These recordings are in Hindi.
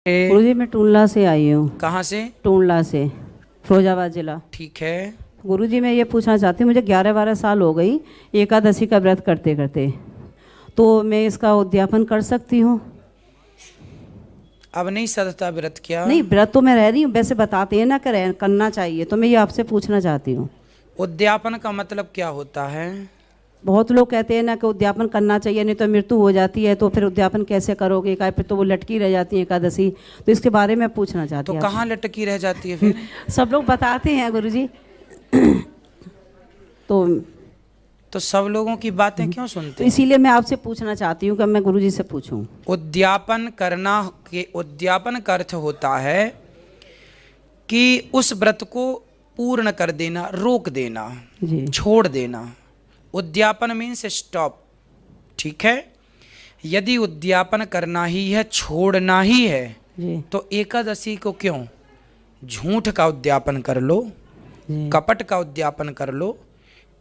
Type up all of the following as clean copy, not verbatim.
गुरुजी मैं टूंडला से आई हूँ। कहाँ से? टूंडला से, फिरोजाबाद जिला। ठीक है। गुरुजी मैं ये पूछना चाहती हूँ, मुझे 11-12 साल हो गई एकादशी का व्रत करते करते, तो मैं इसका उद्यापन कर सकती हूँ? अब नहीं सदता व्रत क्या? नहीं, व्रत तो मैं रह रही हूँ, वैसे बताते हैं ना करना चाहिए, तो मैं ये आपसे पूछना चाहती हूँ। उद्यापन का मतलब क्या होता है? बहुत लोग कहते हैं ना कि उद्यापन करना चाहिए, नहीं तो मृत्यु हो जाती है, तो फिर उद्यापन कैसे करोगे, क्या फिर तो वो लटकी रह जाती है एकादशी, तो इसके बारे में पूछना चाहती हूँ। तो कहाँ लटकी रह जाती है फिर? सब लोग बताते हैं गुरुजी। तो सब लोगों की बातें क्यों सुनते तो इसीलिए मैं आपसे पूछना चाहती हूँ कि मैं गुरुजी से पूछूं। उद्यापन करना के उद्यापन का अर्थ होता है कि उस व्रत को पूर्ण कर देना, रोक देना जी। छोड़ देना। उद्यापन मीन्स स्टॉप। ठीक है। यदि उद्यापन करना ही है, छोड़ना ही है जी। तो एकादशी को क्यों? झूठ का उद्यापन कर लो, कपट का उद्यापन कर लो,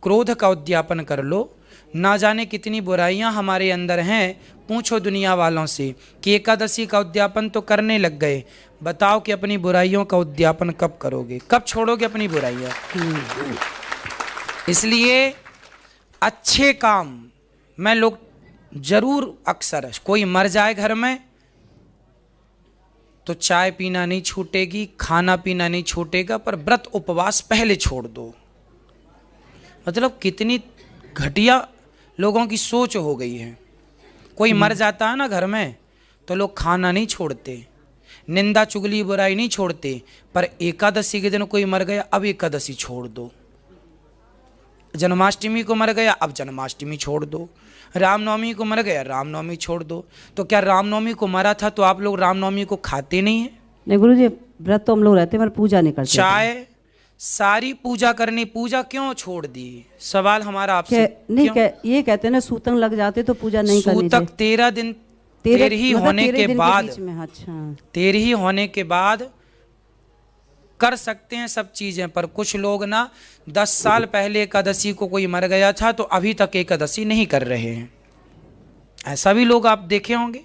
क्रोध का उद्यापन कर लो। ना जाने कितनी बुराइयां हमारे अंदर हैं। पूछो दुनिया वालों से कि एकादशी का उद्यापन तो करने लग गए, बताओ कि अपनी बुराइयों का उद्यापन कब करोगे, कब छोड़ोगे अपनी बुराइयां? इसलिए अच्छे काम में लोग जरूर, अक्सर कोई मर जाए घर में तो चाय पीना नहीं छूटेगी, खाना पीना नहीं छूटेगा, पर व्रत उपवास पहले छोड़ दो। मतलब कितनी घटिया लोगों की सोच हो गई है। कोई मर जाता है ना घर में तो लोग खाना नहीं छोड़ते, निंदा चुगली बुराई नहीं छोड़ते, पर एकादशी के दिन कोई मर गया, अब एकादशी छोड़ दो। जन्माष्टमी को मर गया, अब जन्माष्टमी छोड़ दो। रामनवमी को मर गया, रामनवमी छोड़ दो। तो क्या रामनवमी को मरा था तो आप लोग रामनवमी को खाते नहीं हैं? नहीं गुरुजी, व्रत तो हम लोग रहते हैं, पर पूजा नहीं करते। चाय सारी पूजा करनी, पूजा क्यों छोड़ दी? सवाल हमारा आपसे। नहीं ये कहते हैं ना सूतक लग जाते तो पूजा नहीं करनी चाहिए। सूतक 13 दिन तेरही होने के बाद, अच्छा, तेरही होने के बाद कर सकते हैं सब चीजें। पर कुछ लोग ना 10 साल पहले एकादशी को कोई मर गया था तो अभी तक एकादशी नहीं कर रहे हैं, ऐसा भी लोग आप देखे होंगे।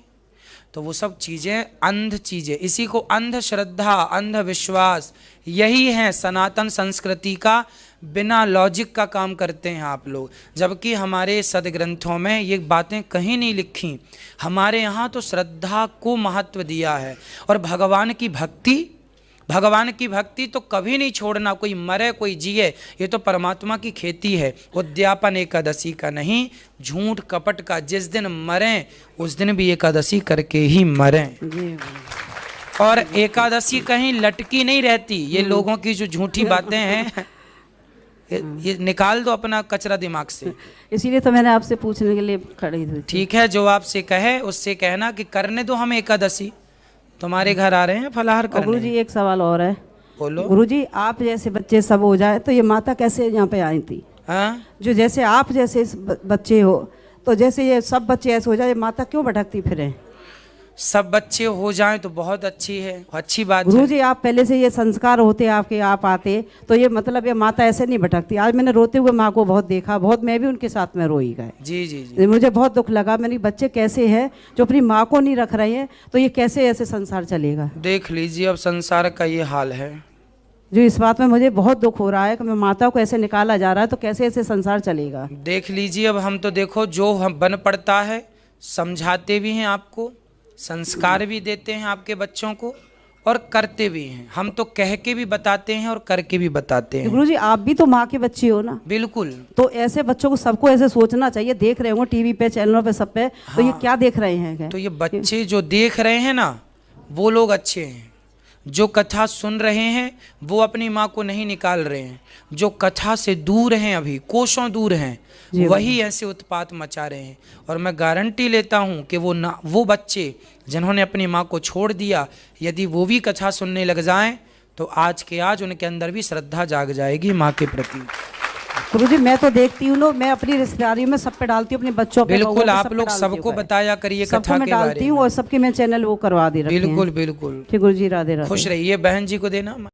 तो वो सब चीजें अंध चीजें, इसी को अंधश्रद्धा, अंधविश्वास, यही है सनातन संस्कृति का बिना लॉजिक का काम करते हैं आप लोग। जबकि हमारे सदग्रंथों में ये बातें कहीं नहीं लिखी। हमारे यहाँ तो श्रद्धा को महत्व दिया है, और भगवान की भक्ति तो कभी नहीं छोड़ना। कोई मरे कोई जिए, ये तो परमात्मा की खेती है। उद्यापन एकादशी का नहीं, झूठ कपट का। जिस दिन मरें उस दिन भी एकादशी करके ही मरें। और एकादशी कहीं लटकी नहीं रहती। ये लोगों की जो झूठी बातें हैं, ये निकाल दो अपना कचरा दिमाग से। इसीलिए तो मैंने आपसे पूछने के लिए खड़ी हुई। ठीक है, जो आपसे कहे उससे कहना कि करने दो हमें एकादशी, तुम्हारे घर आ रहे हैं फलाहार करने। गुरुजी एक सवाल और है। बोलो। गुरुजी आप जैसे बच्चे सब हो जाए तो ये माता कैसे यहाँ पे आई थी? हाँ? जो जैसे आप जैसे बच्चे हो, तो जैसे ये सब बच्चे ऐसे हो जाए, माता क्यों भटकती फिरे? सब बच्चे हो जाएं तो बहुत अच्छी है, अच्छी बात है। गुरुजी आप पहले से ये संस्कार होते आपके, आप आते तो ये मतलब ये माता ऐसे नहीं भटकती। आज मैंने रोते हुए माँ को बहुत देखा, बहुत मैं भी उनके साथ में रोई गए। जी जी जी। मुझे बहुत दुख लगा। मैंने बच्चे कैसे हैं जो अपनी माँ को नहीं रख रहे हैं, तो ये कैसे ऐसे संसार चलेगा? देख लीजिए अब संसार का ये हाल है। जो इस बात में मुझे बहुत दुख हो रहा है कि मैं माता को ऐसे निकाला जा रहा है, तो कैसे ऐसे संसार चलेगा? देख लीजिए अब हम तो देखो जो हम बन पड़ता है, समझाते भी हैं आपको, संस्कार भी देते हैं आपके बच्चों को, और करते भी हैं। हम तो कह के भी बताते हैं और करके भी बताते हैं। गुरुजी आप भी तो माँ के बच्चे हो ना? बिल्कुल। तो ऐसे बच्चों को सबको ऐसे सोचना चाहिए। देख रहे होंगे टीवी पे, चैनलों पे, सब पे। हाँ। तो ये क्या देख रहे हैं? तो ये बच्चे जो देख रहे हैं ना, वो लोग अच्छे हैं। जो कथा सुन रहे हैं वो अपनी माँ को नहीं निकाल रहे हैं। जो कथा से दूर हैं, अभी कोसों दूर हैं, वही ऐसे उत्पात मचा रहे हैं। और मैं गारंटी लेता हूँ कि वो बच्चे जिन्होंने अपनी माँ को छोड़ दिया, यदि वो भी कथा सुनने लग जाएं तो आज के आज उनके अंदर भी श्रद्धा जाग जाएगी माँ के प्रति। गुरुजी मैं तो देखती हूँ ना, मैं अपनी रिश्तेदारियों में सब पे डालती हूँ, अपने बच्चों पे। बिल्कुल, आप लोग सबको बताया करिए कथा के बारे में। डालती हूँ और सबके मैं चैनल वो करवा दी रखी हैं। बिल्कुल बिल्कुल। ठीक गुरुजी, राधे राधे। खुश रहिए। बहन जी को देना।